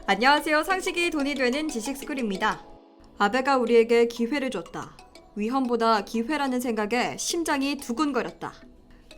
안녕하세요. 상식이 돈이 되는 지식스쿨입니다. 아베가 우리에게 기회를 줬다. 위험보다 기회라는 생각에 심장이 두근거렸다.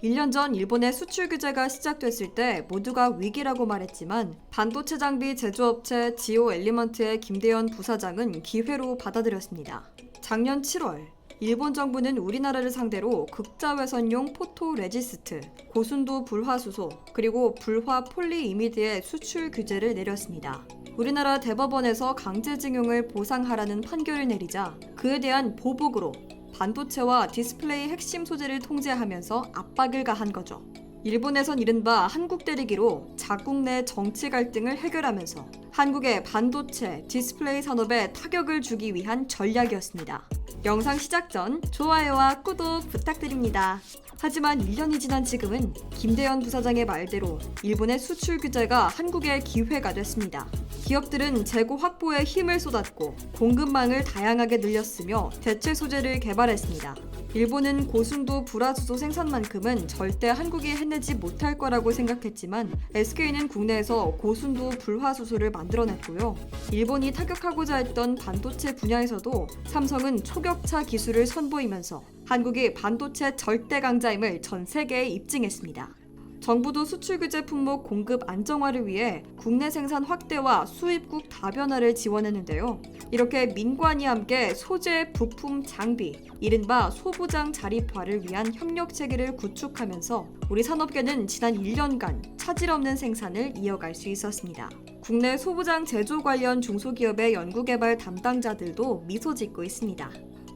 1년 전 일본의 수출 규제가 시작됐을 때 모두가 위기라고 말했지만 반도체 장비 제조업체 지오 엘리먼트의 김대현 부사장은 기회로 받아들였습니다. 작년 7월 일본 정부는 우리나라를 상대로 극자외선용 포토레지스트, 고순도 불화수소, 그리고 불화 폴리이미드의 수출 규제를 내렸습니다. 우리나라 대법원에서 강제징용을 보상하라는 판결을 내리자 그에 대한 보복으로 반도체와 디스플레이 핵심 소재를 통제하면서 압박을 가한 거죠. 일본에선 이른바 한국 때리기로 자국 내 정치 갈등을 해결하면서 한국의 반도체, 디스플레이 산업에 타격을 주기 위한 전략이었습니다. 영상 시작 전 좋아요와 구독 부탁드립니다. 하지만 1년이 지난 지금은 김대현 부사장의 말대로 일본의 수출 규제가 한국의 기회가 됐습니다. 기업들은 재고 확보에 힘을 쏟았고 공급망을 다양하게 늘렸으며 대체 소재를 개발했습니다. 일본은 고순도 불화수소 생산만큼은 절대 한국이 해내지 못할 거라고 생각했지만 SK는 국내에서 고순도 불화수소를 만들어냈고요. 일본이 타격하고자 했던 반도체 분야에서도 삼성은 초격차 기술을 선보이면서 한국이 반도체 절대 강자임을 전 세계에 입증했습니다. 정부도 수출 규제 품목 공급 안정화를 위해 국내 생산 확대와 수입국 다변화를 지원했는데요. 이렇게 민관이 함께 소재, 부품, 장비, 이른바 소부장 자립화를 위한 협력 체계를 구축하면서 우리 산업계는 지난 1년간 차질 없는 생산을 이어갈 수 있었습니다. 국내 소부장 제조 관련 중소기업의 연구개발 담당자들도 미소 짓고 있습니다.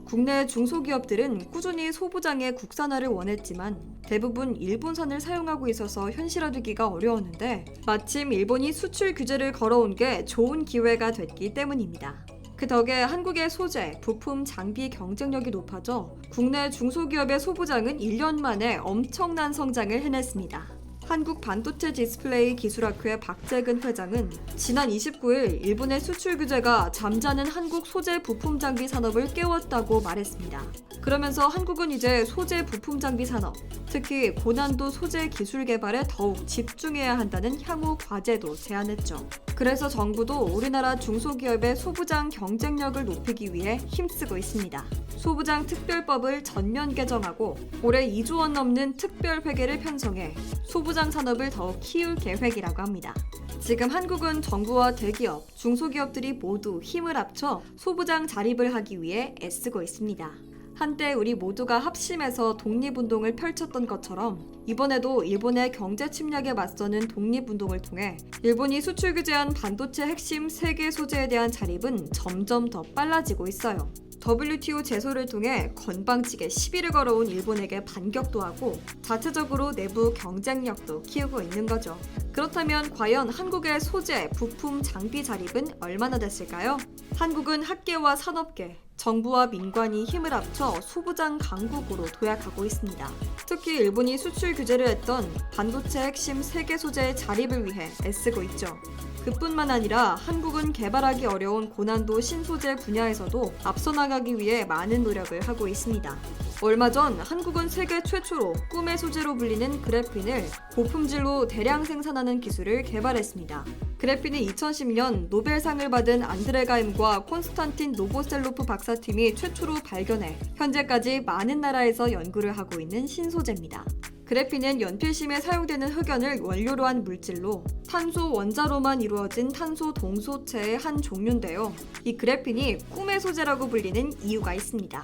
국내 중소기업들은 꾸준히 소부장의 국산화를 원했지만 대부분 일본산을 사용하고 있어서 현실화되기가 어려웠는데 마침 일본이 수출 규제를 걸어온 게 좋은 기회가 됐기 때문입니다. 그 덕에 한국의 소재, 부품, 장비 경쟁력이 높아져 국내 중소기업의 소부장은 1년 만에 엄청난 성장을 해냈습니다. 한국 반도체 디스플레이 기술학회 박재근 회장은 지난 29일 일본의 수출 규제가 잠자는 한국 소재 부품 장비 산업을 깨웠다고 말했습니다. 그러면서 한국은 이제 소재 부품 장비 산업, 특히 고난도 소재 기술 개발에 더욱 집중해야 한다는 향후 과제도 제안했죠. 그래서 정부도 우리나라 중소기업의 소부장 경쟁력을 높이기 위해 힘쓰고 있습니다. 소부장 특별법을 전면 개정하고 올해 2조 원 넘는 특별회계를 편성해 소부장 산업을 더욱 키울 계획이라고 합니다. 지금 한국은 정부와 대기업, 중소기업들이 모두 힘을 합쳐 소부장 자립을 하기 위해 애쓰고 있습니다. 한때 우리 모두가 합심해서 독립운동을 펼쳤던 것처럼 이번에도 일본의 경제 침략에 맞서는 독립운동을 통해 일본이 수출 규제한 반도체 핵심 3개 소재에 대한 자립은 점점 더 빨라지고 있어요. WTO 제소를 통해 건방지게 시비를 걸어온 일본에게 반격도 하고 자체적으로 내부 경쟁력도 키우고 있는 거죠. 그렇다면 과연 한국의 소재, 부품, 장비 자립은 얼마나 됐을까요? 한국은 학계와 산업계, 정부와 민관이 힘을 합쳐 소부장 강국으로 도약하고 있습니다. 특히 일본이 수출 규제를 했던 반도체 핵심 3개 소재의 자립을 위해 애쓰고 있죠. 그뿐만 아니라 한국은 개발하기 어려운 고난도 신소재 분야에서도 앞서 나가기 위해 많은 노력을 하고 있습니다. 얼마 전 한국은 세계 최초로 꿈의 소재로 불리는 그래핀을 고품질로 대량 생산하는 기술을 개발했습니다. 그래핀은 2010년 노벨상을 받은 안드레가임과 콘스탄틴 노보셀로프 박사팀이 최초로 발견해 현재까지 많은 나라에서 연구를 하고 있는 신소재입니다. 그래핀은 연필심에 사용되는 흑연을 원료로 한 물질로 탄소 원자로만 이루어진 탄소 동소체의 한 종류인데요. 이 그래핀이 꿈의 소재라고 불리는 이유가 있습니다.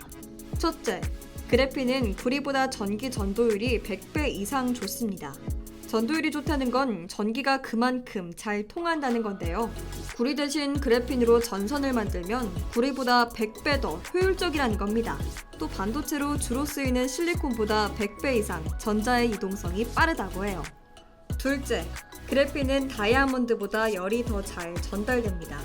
첫째, 그래핀은 구리보다 전기 전도율이 100배 이상 좋습니다. 전도율이 좋다는 건 전기가 그만큼 잘 통한다는 건데요. 구리 대신 그래핀으로 전선을 만들면 구리보다 100배 더 효율적이라는 겁니다. 또 반도체로 주로 쓰이는 실리콘보다 100배 이상 전자의 이동성이 빠르다고 해요. 둘째, 그래핀은 다이아몬드보다 열이 더 잘 전달됩니다.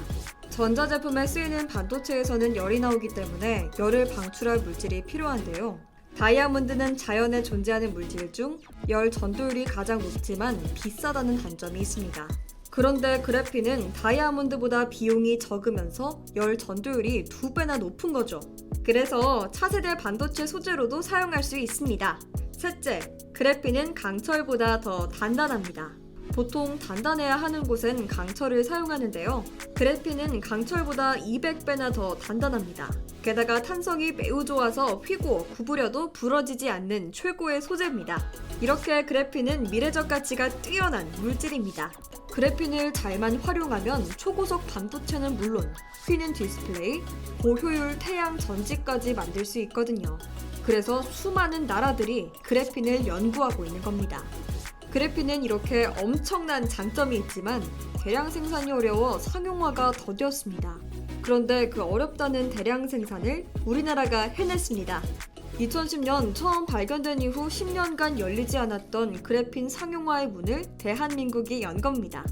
전자제품에 쓰이는 반도체에서는 열이 나오기 때문에 열을 방출할 물질이 필요한데요. 다이아몬드는 자연에 존재하는 물질 중 열 전도율이 가장 높지만 비싸다는 단점이 있습니다. 그런데 그래핀은 다이아몬드보다 비용이 적으면서 열 전도율이 2배나 높은 거죠. 그래서 차세대 반도체 소재로도 사용할 수 있습니다. 셋째, 그래핀은 강철보다 더 단단합니다. 보통 단단해야 하는 곳은 강철을 사용하는데요. 그래핀은 강철보다 200배나 더 단단합니다. 게다가 탄성이 매우 좋아서 휘고 구부려도 부러지지 않는 최고의 소재입니다. 이렇게 그래핀은 미래적 가치가 뛰어난 물질입니다. 그래핀을 잘만 활용하면 초고속 반도체는 물론 휘는 디스플레이, 고효율 태양 전지까지 만들 수 있거든요. 그래서 수많은 나라들이 그래핀을 연구하고 있는 겁니다. 그래핀은 이렇게 엄청난 장점이 있지만 대량 생산이 어려워 상용화가 더뎠습니다. 그런데 그 어렵다는 대량 생산을 우리나라가 해냈습니다. 2010년 처음 발견된 이후 10년간 열리지 않았던 그래핀 상용화의 문을 대한민국이 연 겁니다.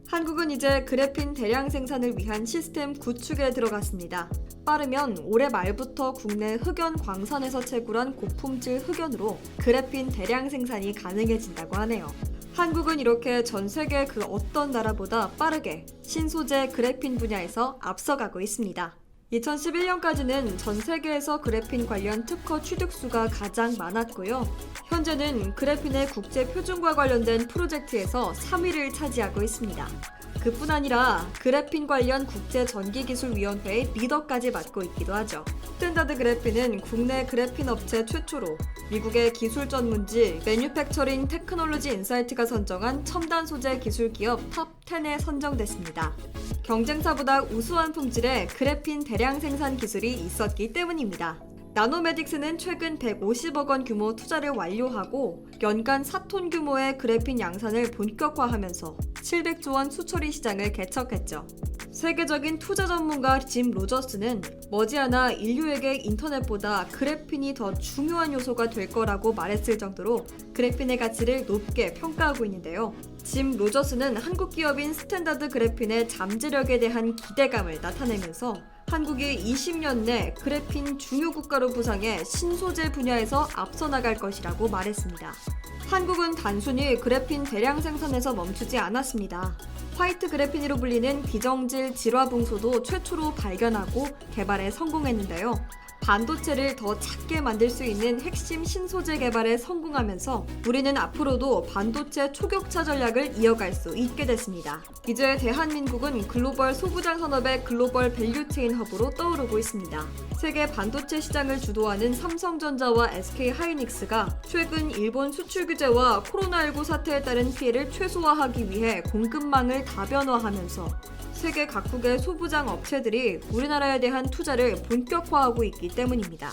한국은 이제 그래핀 대량 생산을 위한 시스템 구축에 들어갔습니다. 빠르면 올해 말부터 국내 흑연 광산에서 채굴한 고품질 흑연으로 그래핀 대량 생산이 가능해진다고 하네요. 한국은 이렇게 전 세계 그 어떤 나라보다 빠르게 신소재 그래핀 분야에서 앞서가고 있습니다. 2011년까지는 전 세계에서 그래핀 관련 특허 취득수가 가장 많았고요. 현재는 그래핀의 국제 표준과 관련된 프로젝트에서 3위를 차지하고 있습니다. 그뿐 아니라 그래핀 관련 국제전기기술위원회의 리더까지 맡고 있기도 하죠. 스탠다드 그래핀은 국내 그래핀 업체 최초로 미국의 기술 전문지 매뉴팩처링 테크놀로지 인사이트가 선정한 첨단 소재 기술 기업 탑 10에 선정됐습니다. 경쟁사보다 우수한 품질의 그래핀 대량 생산 기술이 있었기 때문입니다. 나노메딕스는 최근 150억 원 규모 투자를 완료하고 연간 4톤 규모의 그래핀 양산을 본격화하면서 700조 원 수처리 시장을 개척했죠. 세계적인 투자 전문가 짐 로저스는 머지않아 인류에게 인터넷보다 그래핀이 더 중요한 요소가 될 거라고 말했을 정도로 그래핀의 가치를 높게 평가하고 있는데요. 짐 로저스는 한국 기업인 스탠다드 그래핀의 잠재력에 대한 기대감을 나타내면서 한국이 20년 내 그래핀 중요 국가로 부상해 신소재 분야에서 앞서 나갈 것이라고 말했습니다. 한국은 단순히 그래핀 대량 생산에서 멈추지 않았습니다. 화이트 그래핀으로 불리는 비정질 질화붕소도 최초로 발견하고 개발에 성공했는데요. 반도체를 더 작게 만들 수 있는 핵심 신소재 개발에 성공하면서 우리는 앞으로도 반도체 초격차 전략을 이어갈 수 있게 됐습니다. 이제 대한민국은 글로벌 소부장 산업의 글로벌 밸류체인 허브로 떠오르고 있습니다. 세계 반도체 시장을 주도하는 삼성전자와 SK하이닉스가 최근 일본 수출 규제와 코로나19 사태에 따른 피해를 최소화하기 위해 공급망을 다변화하면서 세계 각국의 소부장 업체들이 우리나라에 대한 투자를 본격화하고 있기 때문입니다.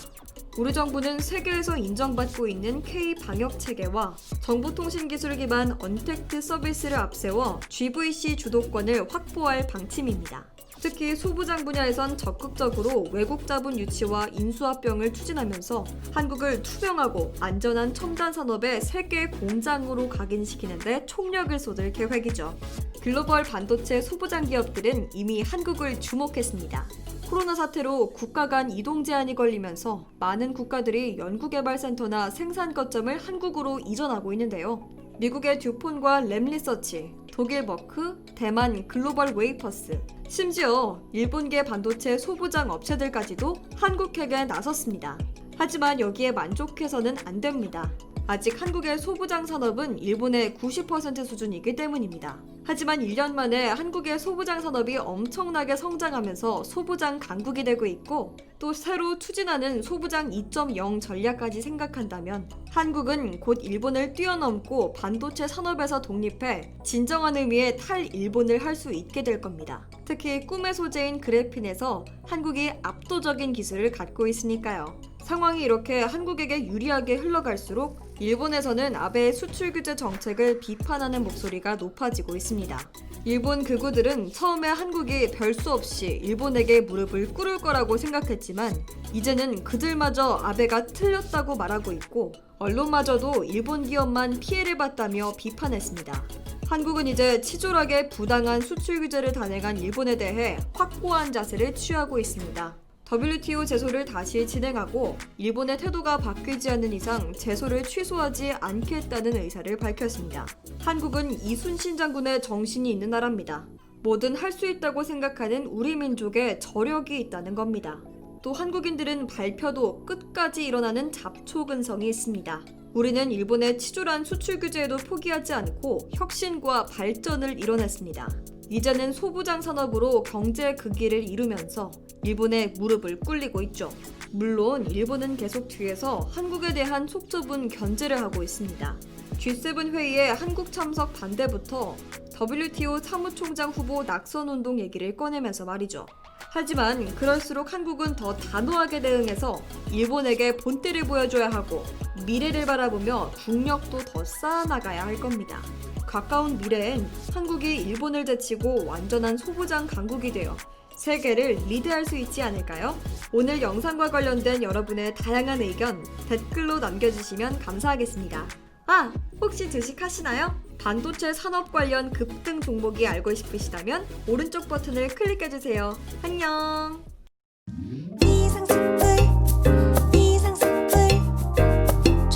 우리 정부는 세계에서 인정받고 있는 K-방역 체계와 정보통신기술 기반 언택트 서비스를 앞세워 GVC 주도권을 확보할 방침입니다. 특히 소부장 분야에선 적극적으로 외국 자본 유치와 인수합병을 추진하면서 한국을 투명하고 안전한 첨단 산업의 세계 공장으로 각인시키는 데 총력을 쏟을 계획이죠. 글로벌 반도체 소부장 기업들은 이미 한국을 주목했습니다. 코로나 사태로 국가 간 이동 제한이 걸리면서 많은 국가들이 연구개발센터나 생산 거점을 한국으로 이전하고 있는데요. 미국의 듀폰과 램리서치, 독일 머크, 대만 글로벌 웨이퍼스, 심지어 일본계 반도체 소부장 업체들까지도 한국핵에 나섰습니다. 하지만 여기에 만족해서는 안 됩니다. 아직 한국의 소부장 산업은 일본의 90% 수준이기 때문입니다. 하지만 1년 만에 한국의 소부장 산업이 엄청나게 성장하면서 소부장 강국이 되고 있고 또 새로 추진하는 소부장 2.0 전략까지 생각한다면 한국은 곧 일본을 뛰어넘고 반도체 산업에서 독립해 진정한 의미의 탈일본을 할 수 있게 될 겁니다. 특히 꿈의 소재인 그래핀에서 한국이 압도적인 기술을 갖고 있으니까요. 상황이 이렇게 한국에게 유리하게 흘러갈수록 일본에서는 아베의 수출 규제 정책을 비판하는 목소리가 높아지고 있습니다. 일본 극우들은 처음에 한국이 별 수 없이 일본에게 무릎을 꿇을 거라고 생각했지만 이제는 그들마저 아베가 틀렸다고 말하고 있고 언론마저도 일본 기업만 피해를 봤다며 비판했습니다. 한국은 이제 치졸하게 부당한 수출 규제를 단행한 일본에 대해 확고한 자세를 취하고 있습니다. WTO 제소를 다시 진행하고 일본의 태도가 바뀌지 않는 이상 제소를 취소하지 않겠다는 의사를 밝혔습니다. 한국은 이순신 장군의 정신이 있는 나라입니다. 뭐든 할 수 있다고 생각하는 우리 민족에 저력이 있다는 겁니다. 또 한국인들은 발표도 끝까지 일어나는 잡초 근성이 있습니다. 우리는 일본의 치졸한 수출 규제에도 포기하지 않고 혁신과 발전을 이뤄냈습니다. 이제는 소부장 산업으로 경제 극기를 이루면서 일본의 무릎을 꿇리고 있죠. 물론 일본은 계속 뒤에서 한국에 대한 속 좁은 견제를 하고 있습니다. G7 회의에 한국 참석 반대부터 WTO 사무총장 후보 낙선운동 얘기를 꺼내면서 말이죠. 하지만 그럴수록 한국은 더 단호하게 대응해서 일본에게 본때를 보여줘야 하고 미래를 바라보며 국력도 더 쌓아나가야 할 겁니다. 가까운 미래엔 한국이 일본을 제치고 완전한 소부장 강국이 되어 세계를 리드할 수 있지 않을까요? 오늘 영상과 관련된 여러분의 다양한 의견 댓글로 남겨주시면 감사하겠습니다. 아, 혹시 주식하시나요? 반도체 산업 관련 급등 종목이 알고 싶으시다면 오른쪽 버튼을 클릭해주세요. 안녕!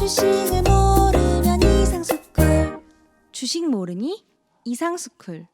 주식을 모르면 이상스쿨. 주식 모르니? 이상스쿨.